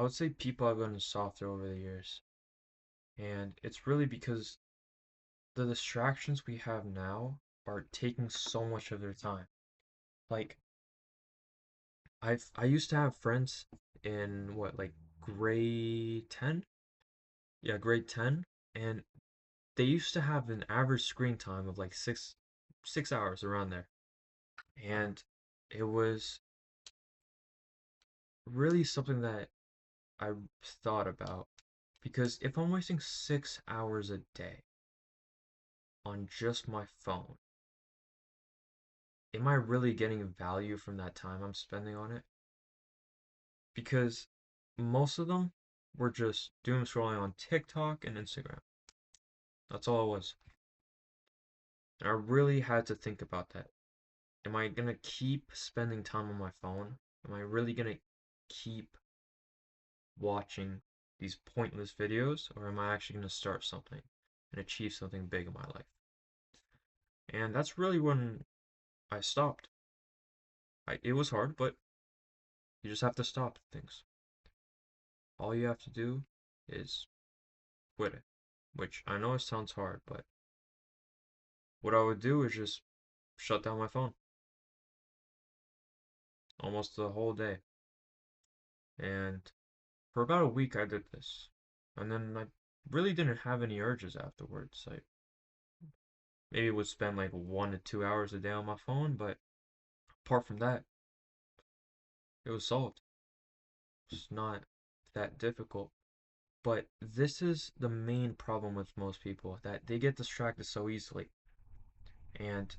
I would say people have gotten softer over the years, and it's really because the distractions we have now are taking so much of their time. Like I used to have friends in what, like grade 10? Yeah, grade 10, and they used to have an average screen time of like 6 hours around there. And it was really something that I thought about, because if I'm wasting 6 hours a day on just my phone, am I really getting value from that time I'm spending on it? Because most of them were just doom scrolling on TikTok and Instagram. That's all it was. And I really had to think about that. Am I gonna keep spending time on my phone? Am I really gonna keep watching these pointless videos, or am I actually gonna start something and achieve something big in my life? And that's really when I stopped. It was hard, but you just have to stop things. All you have to do is quit it, which I know it sounds hard, but what I would do is just shut down my phone almost the whole day. And for about a week, I did this. And then I really didn't have any urges afterwards. I maybe would spend like 1 to 2 hours a day on my phone, but apart from that, it was solved. It's not that difficult. But this is the main problem with most people, that they get distracted so easily. And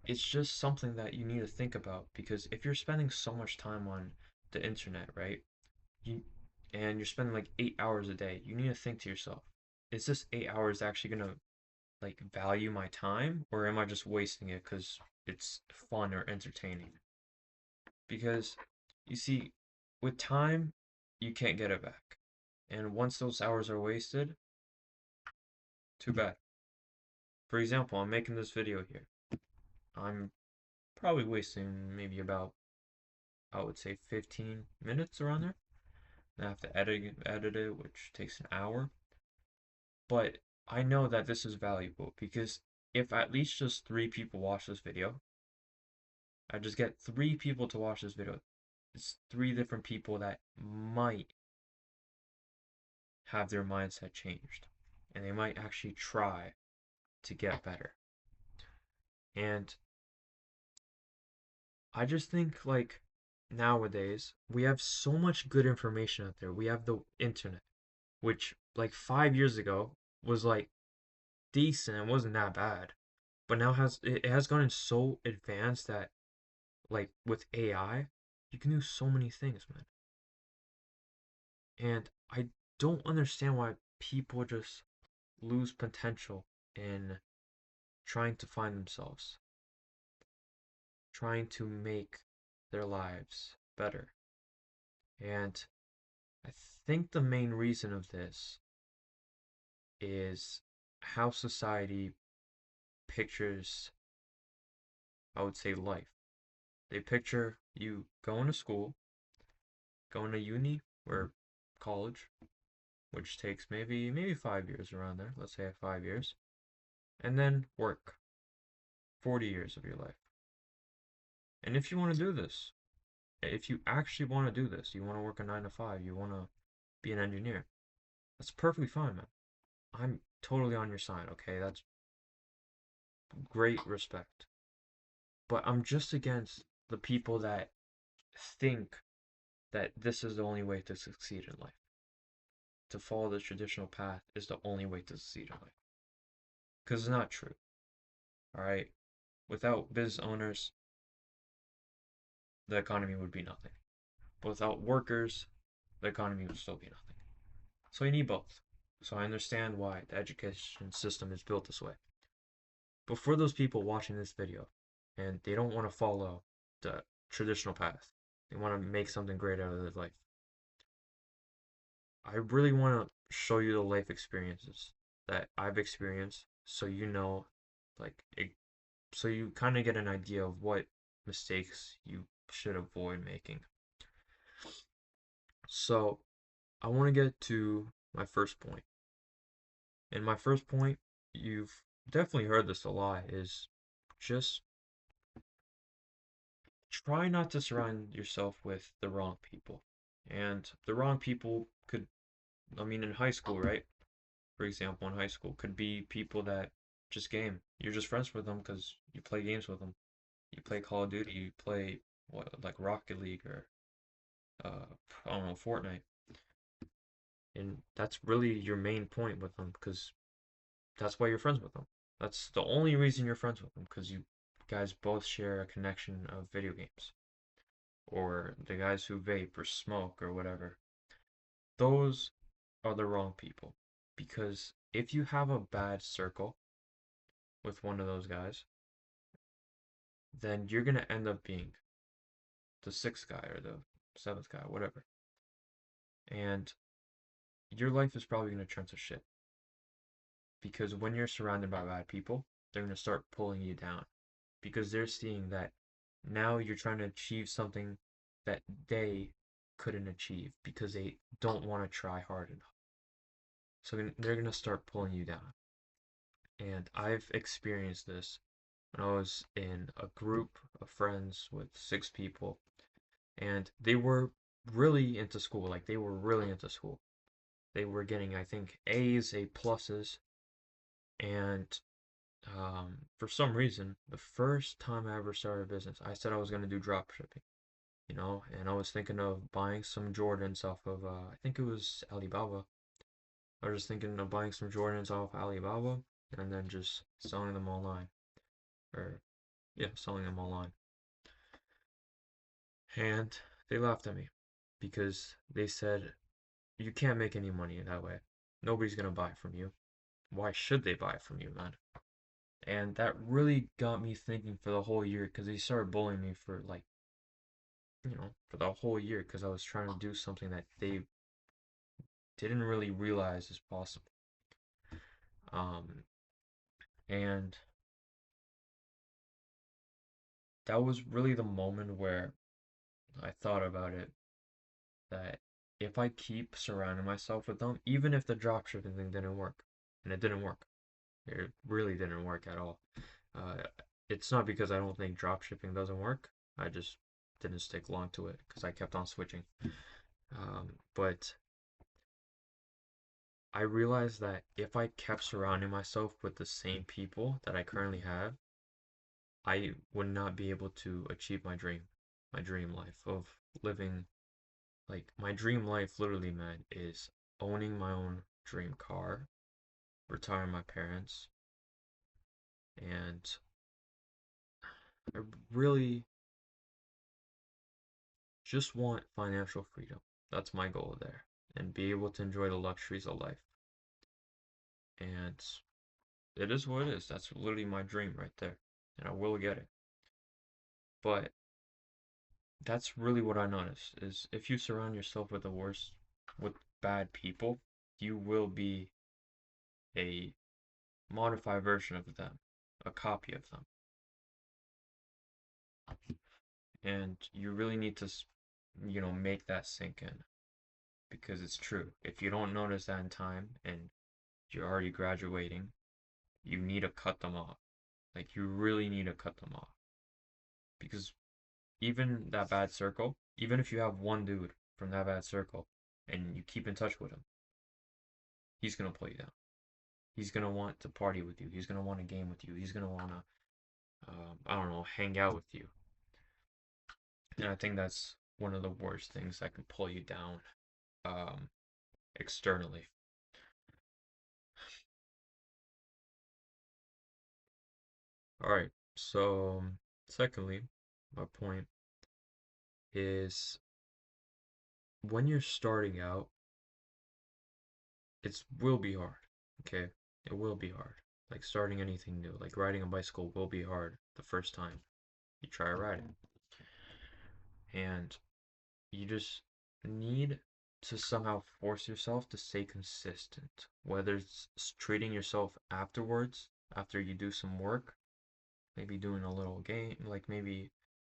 it's just something that you need to think about, because if you're spending so much time on the internet, right? You and you're spending like 8 hours a day, you need to think to yourself, is this 8 hours actually gonna like value my time, or am I just wasting it because it's fun or entertaining? Because you see, with time, you can't get it back. And once those hours are wasted, too bad. For example, I'm making this video here. I'm probably wasting maybe about, I would say, 15 minutes around there. I have to edit it, which takes an hour. But I know that this is valuable, because if at least just 3 people watch this video, I just get 3 people to watch this video. It's 3 different people that might have their mindset changed, and they might actually try to get better. And I just think, like, nowadays we have so much good information out there. We have the internet, which like 5 years ago was like decent and wasn't that bad, but now has gotten so advanced that, like, with AI, you can do so many things, man. And I don't understand why people just lose potential in trying to find themselves, trying to make their lives better. And I think the main reason of this is how society pictures, I would say, life. They picture you going to school, going to uni or college, which takes maybe 5 years around there. Let's say 5 years, and then work 40 years of your life. And if you want to do this, if you actually want to do this, you want to work a 9 to 5, you want to be an engineer, that's perfectly fine, man. I'm totally on your side, okay? That's great respect. But I'm just against the people that think that this is the only way to succeed in life. To follow the traditional path is the only way to succeed in life. Because it's not true, all right? Without business owners, the economy would be nothing. But without workers, the economy would still be nothing. So you need both. So I understand why the education system is built this way. But for those people watching this video and they don't want to follow the traditional path, they want to make something great out of their life, I really want to show you the life experiences that I've experienced, so you know, like, so you kind of get an idea of what mistakes you should avoid making. So I want to get to my first point. And my first point, you've definitely heard this a lot, is just try not to surround yourself with the wrong people. And the wrong people could, I mean, in high school, right? For example, in high school, could be people that just game. You're just friends with them because you play games with them. You play Call of Duty, you play what, like Rocket League or uh, I don't know, Fortnite. And that's really your main point with them because that's why you're friends with them. That's the only reason you're friends with them because you guys both share a connection of video games. Or the guys who vape or smoke or whatever. Those are the wrong people. Because if you have a bad circle with one of those guys, then you're going to end up being the sixth guy or the seventh guy, whatever. And your life is probably going to turn to shit. Because when you're surrounded by bad people, they're going to start pulling you down. Because they're seeing that now you're trying to achieve something that they couldn't achieve because they don't want to try hard enough. So they're going to start pulling you down. And I've experienced this when I was in a group of friends with 6 people, and they were really into school. Like, they were really into school. They were getting, I think, A's, A pluses, and for some reason, the first time I ever started a business, I said I was going to do drop shipping, and I was thinking of buying some Jordans off of, I think it was Alibaba. I was just thinking of buying some Jordans off Alibaba and then just selling them online. Or, yeah, selling them online. And they laughed at me because they said, you can't make any money that way. Nobody's gonna buy from you. Why should they buy from you, man? And that really got me thinking for the whole year because they started bullying me for like, for the whole year because I was trying to do something that they didn't really realize is possible. Um, and that was really the moment where I thought about it that if I keep surrounding myself with them, even if the dropshipping thing didn't work, and it didn't work, it really didn't work at all. Uh, it's not because I don't think dropshipping doesn't work. I just didn't stick long to it because I kept on switching. But I realized that if I kept surrounding myself with the same people that I currently have, I would not be able to achieve my dream life of living. Like, my dream life, literally, man, is owning my own dream car, retiring my parents, and I really just want financial freedom. That's my goal there, and be able to enjoy the luxuries of life. And it is what it is. That's literally my dream right there, and I will get it. But that's really what I noticed is if you surround yourself with the worst, with bad people, you will be a modified version of them, a copy of them. And you really need to, make that sink in because it's true. If you don't notice that in time and you're already graduating, you need to cut them off. Like, you really need to cut them off because even that bad circle, even if you have one dude from that bad circle and you keep in touch with him, he's gonna pull you down. He's gonna want to party with you. He's gonna want to game with you. He's gonna want to, I don't know, hang out with you. And I think that's one of the worst things that can pull you down um, externally. All right. So, secondly, my point is when you're starting out, it will be hard. Okay, it will be hard. Like starting anything new, like riding a bicycle will be hard the first time you try riding, and you just need to somehow force yourself to stay consistent. Whether it's treating yourself afterwards, after you do some work, maybe doing a little game, like maybe,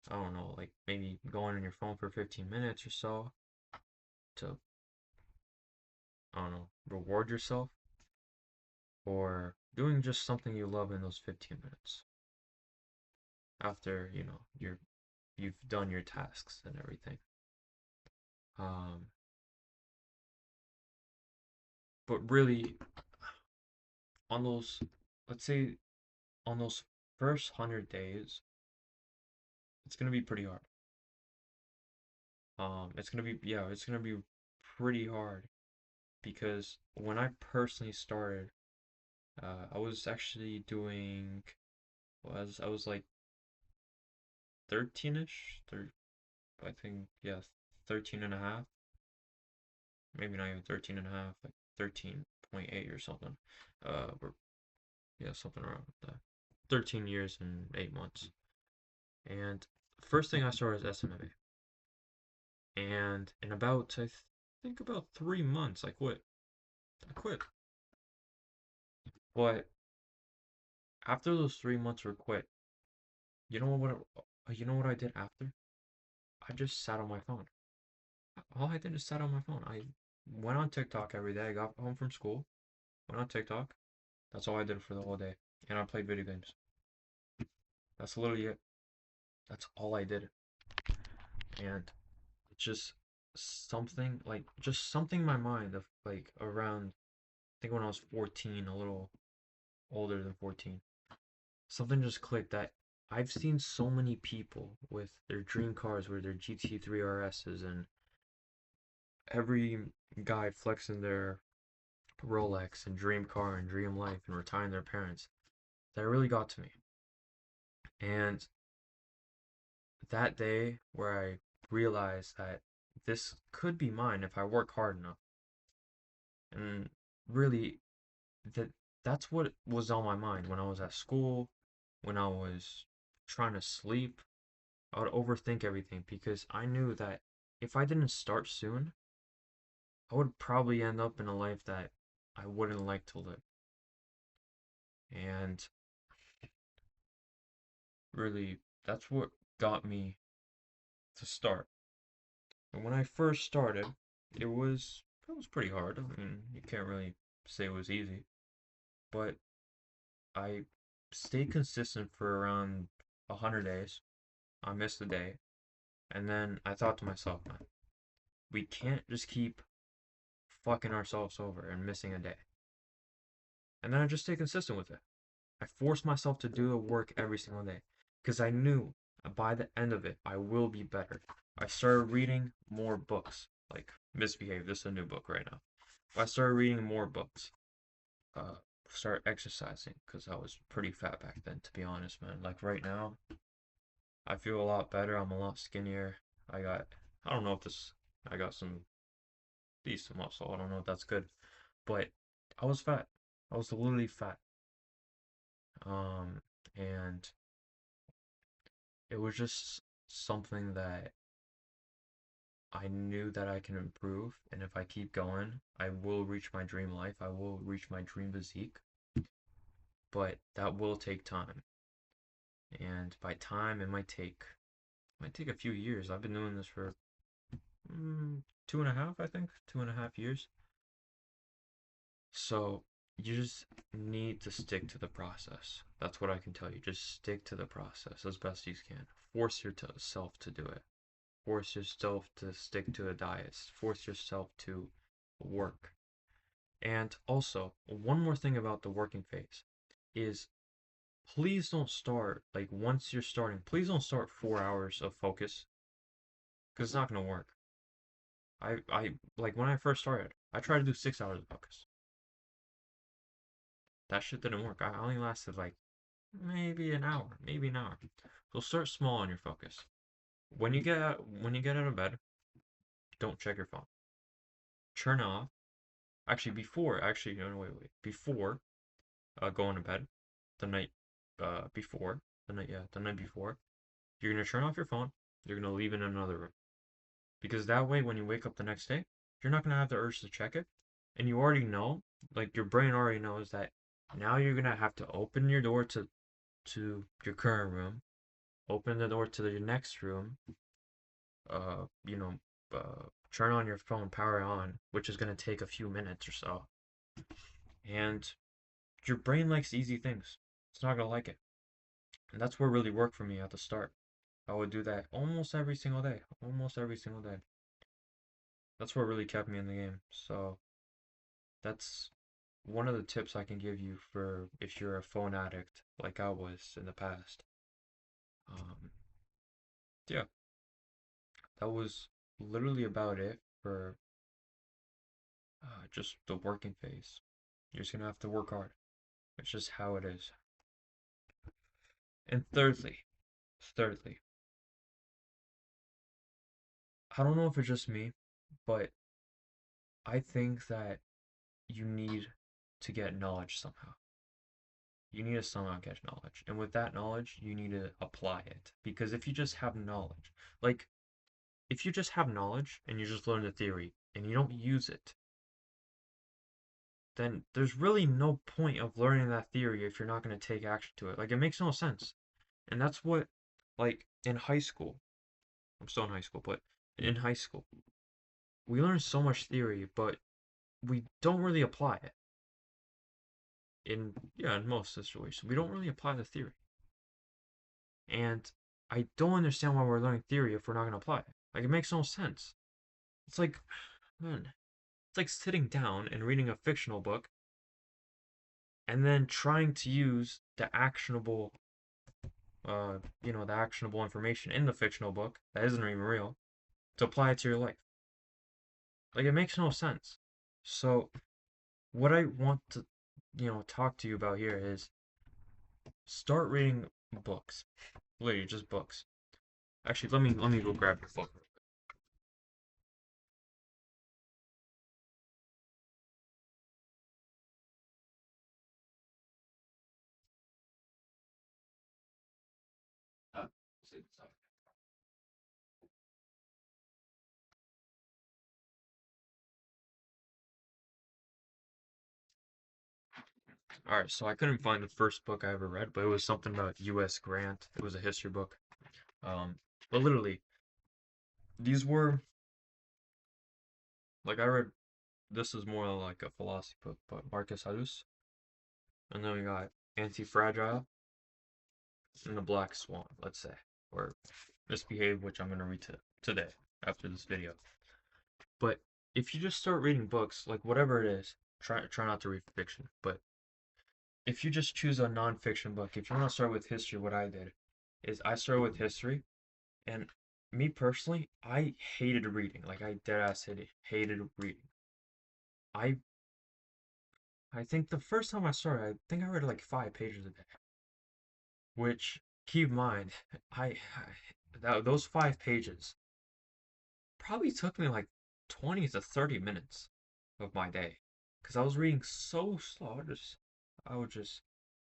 I don't know, like maybe going on your phone for 15 minutes or so to, I don't know, reward yourself, or doing just something you love in those 15 minutes after, you've done your tasks and everything. Um, but really, on those, let's say, on those first 100 days, it's gonna be pretty hard. It's gonna be pretty hard because when I personally started, I was actually doing, I was like 13ish, I think, yeah, 13 and a half, maybe not even 13 and a half, like 13.8 or something. Or yeah, something around that. 13 years and 8 months. And the first thing I started is SMMA. And in about, I think about 3 months, I quit. I quit. But after those 3 months were quit, you know what I did after? I just sat on my phone. All I did is sat on my phone. I went on TikTok every day. I got home from school, went on TikTok. That's all I did for the whole day. And I played video games. That's literally it. That's all I did. And it's just something in my mind of like around, I think when I was 14, a little older than 14, something just clicked that I've seen so many people with their dream cars, with their GT3 RSs, and every guy flexing their Rolex and dream car and dream life and retiring their parents. That really got to me. And that day where I realized that this could be mine if I work hard enough. And really, that that's what was on my mind when I was at school, when I was trying to sleep. I would overthink everything because I knew that if I didn't start soon, I would probably end up in a life that I wouldn't like to live. And really, that's what got me to start. And when I first started, it was pretty hard. I mean, you can't really say it was easy, but I stayed consistent for around 100 days. I missed a day, and then I thought to myself, man, we can't just keep fucking ourselves over and missing a day. And then I just stayed consistent with it. I forced myself to do the work every single day because I knew by the end of it, I will be better. I started reading more books, like Misbehave. This is a new book right now. I started reading more books. Uh, Start exercising because I was pretty fat back then, to be honest, man. Like right now, I feel a lot better. I'm a lot skinnier. I got, I don't know if this, I got some decent muscle. I don't know if that's good, but I was fat. I was literally fat. Um, and it was just something that I knew that I can improve, and if I keep going, I will reach my dream life. I will reach my dream physique, but that will take time. And by time, might take a few years. I've been doing this for 2.5, I think, 2.5 years. So you just need to stick to the process. That's what I can tell you. Just stick to the process as best you can. Force yourself to do it. Force yourself to stick to a diet. Force yourself to work. And also, one more thing about the working phase is please don't start, like once you're starting, please don't start 4 hours of focus because it's not going to work. Like when I first started, I tried to do 6 hours of focus. That shit didn't work. I only lasted like maybe an hour, maybe an hour. So start small on your focus. When you get out of bed, don't check your phone. Turn off. Actually, no, wait. Before going to bed, the night the night before, you're gonna turn off your phone. You're gonna leave it in another room because that way, when you wake up the next day, you're not gonna have the urge to check it, and you already know, like your brain already knows that now you're gonna have to open your door to your current room, open the door to the next room, you know, turn on your phone, power it on, which is going to take a few minutes or so. And your brain likes easy things. It's not going to like it. And that's what really worked for me at the start. I would do that almost every single day. Almost every single day. That's what really kept me in the game. So that's one of the tips I can give you for if you're a phone addict like I was in the past. Um, yeah, that was literally about it for just the working phase. You're just gonna have to work hard. It's just how it is. And thirdly, I don't know if it's just me, but I think that you need to get knowledge somehow. You need to somehow get knowledge. And with that knowledge, you need to apply it. Because if you just have knowledge, like if you just have knowledge and you just learn the theory and you don't use it, then there's really no point of learning that theory if you're not going to take action to it. Like, it makes no sense. And that's what, like, in high school, I'm still in high school, but in high school, we learn so much theory, but we don't really apply it. In most situations, we don't really apply the theory. And I don't understand why we're learning theory if we're not going to apply it. Like, it makes no sense. It's like, man, it's like sitting down and reading a fictional book and then trying to use the actionable information in the fictional book that isn't even real to apply it to your life. Like, it makes no sense. So, what I want to, talk to you about here is start reading books. Literally, just books. Actually, let me go grab your book. Uh, All right, so I couldn't find the first book I ever read, but it was something about U.S. Grant. It was a history book. Um, but literally, these were like I read. This is more like a philosophy book, but Marcus Aurelius, and then we got Anti-Fragile and The Black Swan. Let's say, or Misbehave, which I'm gonna read today after this video. But if you just start reading books, like whatever it is, try not to read fiction. But if you just choose a non-fiction book, if you want to start with history, what I did is I started with history. And me personally, I hated reading. Like I dead ass hated reading. I I think the first time I started, I think I read like 5 pages a day. Which keep in mind, those 5 pages probably took me like 20 to 30 minutes of my day, because I was reading so slow. I would just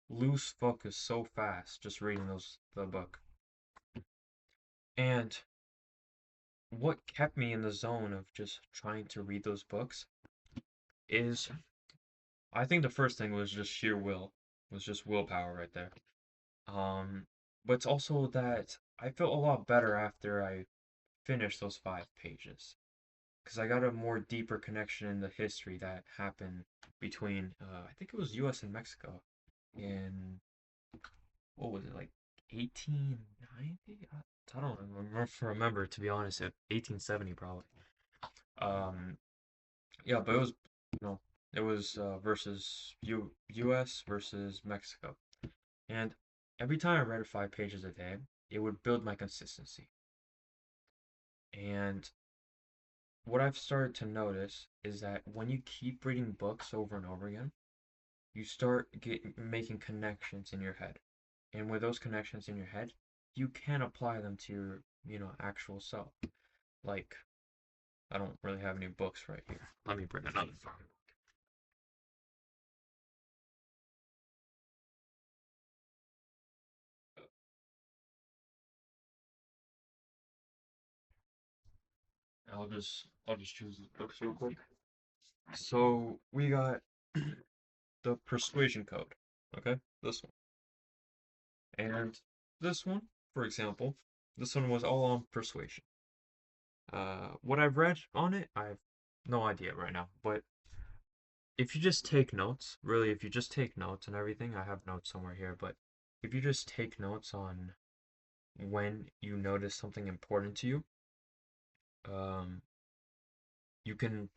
lose focus so fast just reading the book. And what kept me in the zone of just trying to read those books is I think the first thing was just sheer will, was just willpower right there. Um, but it's also that I felt a lot better after I finished those 5 pages because I got a more deeper connection in the history that happened between I think it was U.S. and Mexico in what was it like 1890? I don't remember to be honest. 1870 probably. Um, yeah, but you know it was versus U.S. versus Mexico. And every time I read 5 pages a day, it would build my consistency. And what I've started to notice is that when you keep reading books over and over again, you start making connections in your head. And with those connections in your head, you can apply them to your, actual self. Like, I don't really have any books right here. Let me bring another phone. I'll just choose the books real quick. So we got the Persuasion Code. Okay, this one. And this one, for example, this one was all on persuasion. What I've read on it, I have no idea right now. But if you just take notes, really, if you just take notes and everything, I have notes somewhere here, but if you just take notes on when you notice something important to you, um, you can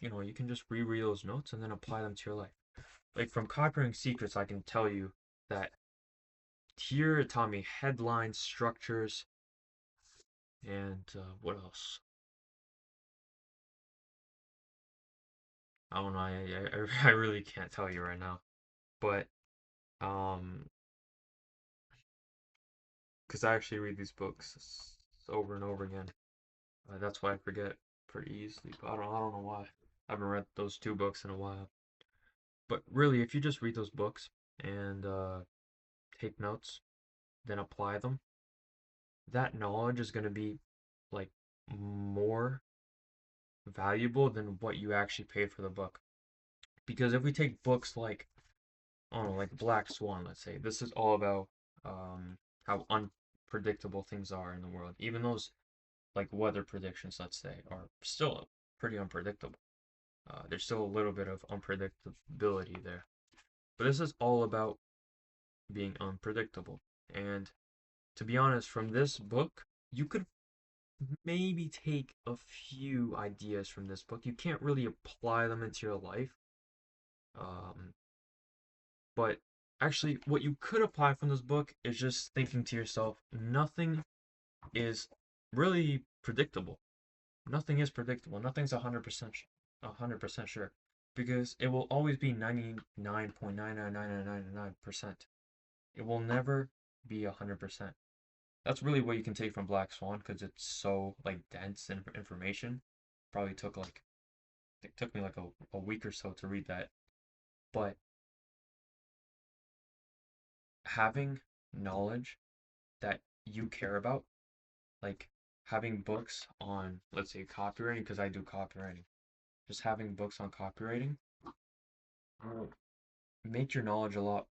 just reread those notes and then apply them to your life. Like from Copywriting Secrets, I can tell you that here it taught me headlines, structures, and what else? I don't know. I really can't tell you right now, but um, because I actually read these books over and over again. That's why I forget pretty easily. But I don't know why. I haven't read those two books in a while. But really, if you just read those books and take notes, then apply them, that knowledge is going to be like more valuable than what you actually paid for the book. Because if we take books like, I don't know, like Black Swan, let's say, this is all about how unpredictable things are in the world. Even those like weather predictions, let's say, are still pretty unpredictable. There's still a little bit of unpredictability there. But this is all about being unpredictable. And to be honest, from this book, you could maybe take a few ideas from this book. You can't really apply them into your life. Um, but actually, what you could apply from this book is just thinking to yourself, nothing is really predictable. Nothing is predictable. Nothing's 100% sure because it will always be 99.99999%. It will never be 100%. That's really what you can take from Black Swan because it's so like dense in information. Probably took like it took me like a week or so to read that. But having knowledge that you care about, like having books on, let's say, copywriting, because I do copywriting, just having books on copywriting will make your knowledge a lot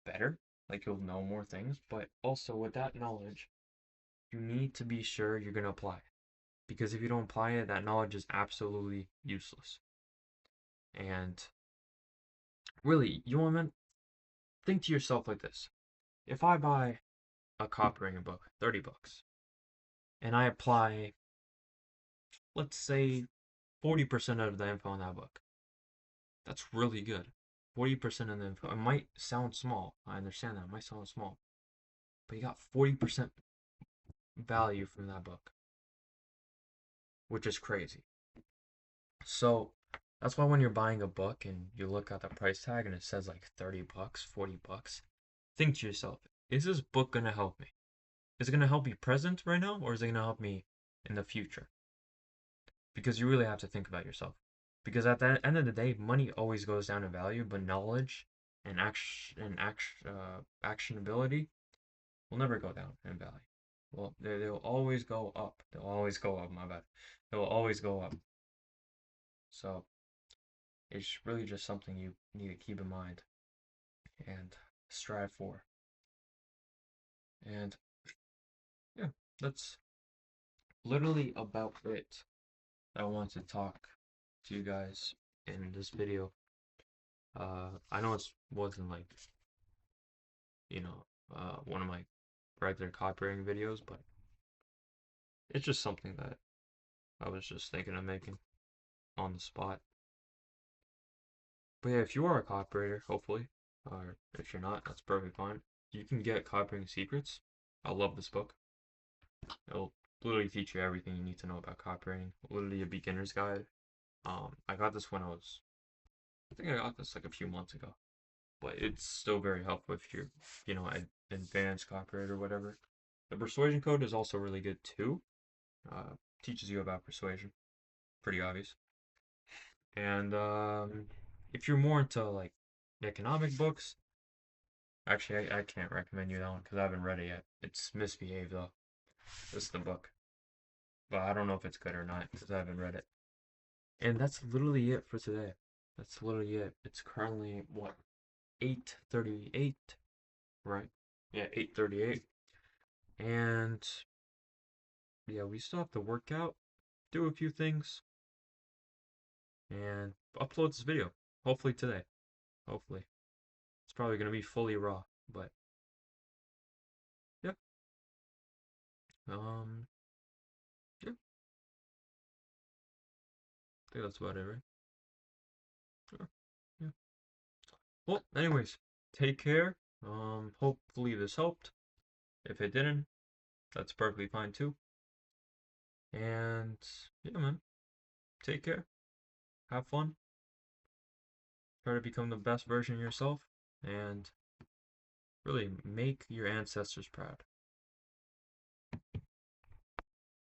better. Like you'll know more things, but also with that knowledge, you need to be sure you're going to apply it. Because if you don't apply it, that knowledge is absolutely useless. And really, you want to think to yourself like this. If I buy a copywriting book, 30 bucks, and I apply, let's say, 40% of the info in that book, that's really good. 40% of the info, it might sound small. I understand that. It might sound small. But you got 40% value from that book, which is crazy. So that's why when you're buying a book and you look at the price tag and it says like 30 bucks, 40 bucks, think to yourself, is this book going to help me? Is it going to help me present right now or is it going to help me in the future? Because you really have to think about yourself. Because at the end of the day, money always goes down in value, but knowledge and actionability will never go down in value. Well, they'll always go up. They'll always go up. My bad. They will always go up. So it's really just something you need to keep in mind and strive for. And yeah, that's literally about it. I want to talk to you guys in this video. I know it wasn't like, one of my regular copywriting videos, but it's just something that I was just thinking of making on the spot. But yeah, if you are a copywriter, hopefully, or if you're not, that's perfectly fine. You can get Copywriting Secrets. I love this book. It'll literally teach you everything you need to know about copywriting. Literally a beginner's guide. I got this I think I got this like a few months ago, but it's still very helpful if you're, an advanced copywriter or whatever. The persuasion code is also really good too. Teaches you about persuasion. Pretty obvious. And if you're more into like economic books, actually I can't recommend you that one because I haven't read it yet. It's Misbehave though. This is the book, but I don't know if it's good or not because I haven't read it. And that's literally it for today. That's literally it. It's currently what 8:38, right? Yeah, 8:38. And yeah, we still have to work out. do a few things, and upload this video. Hopefully today. Hopefully. It's probably going to be fully raw, but yeah. Um, yeah, I think that's about it, right? Sure. Yeah. Well, anyways, take care. Hopefully this helped. If it didn't, that's perfectly fine too. And yeah, man, take care. Have fun. Try to become the best version of yourself, and really make your ancestors proud.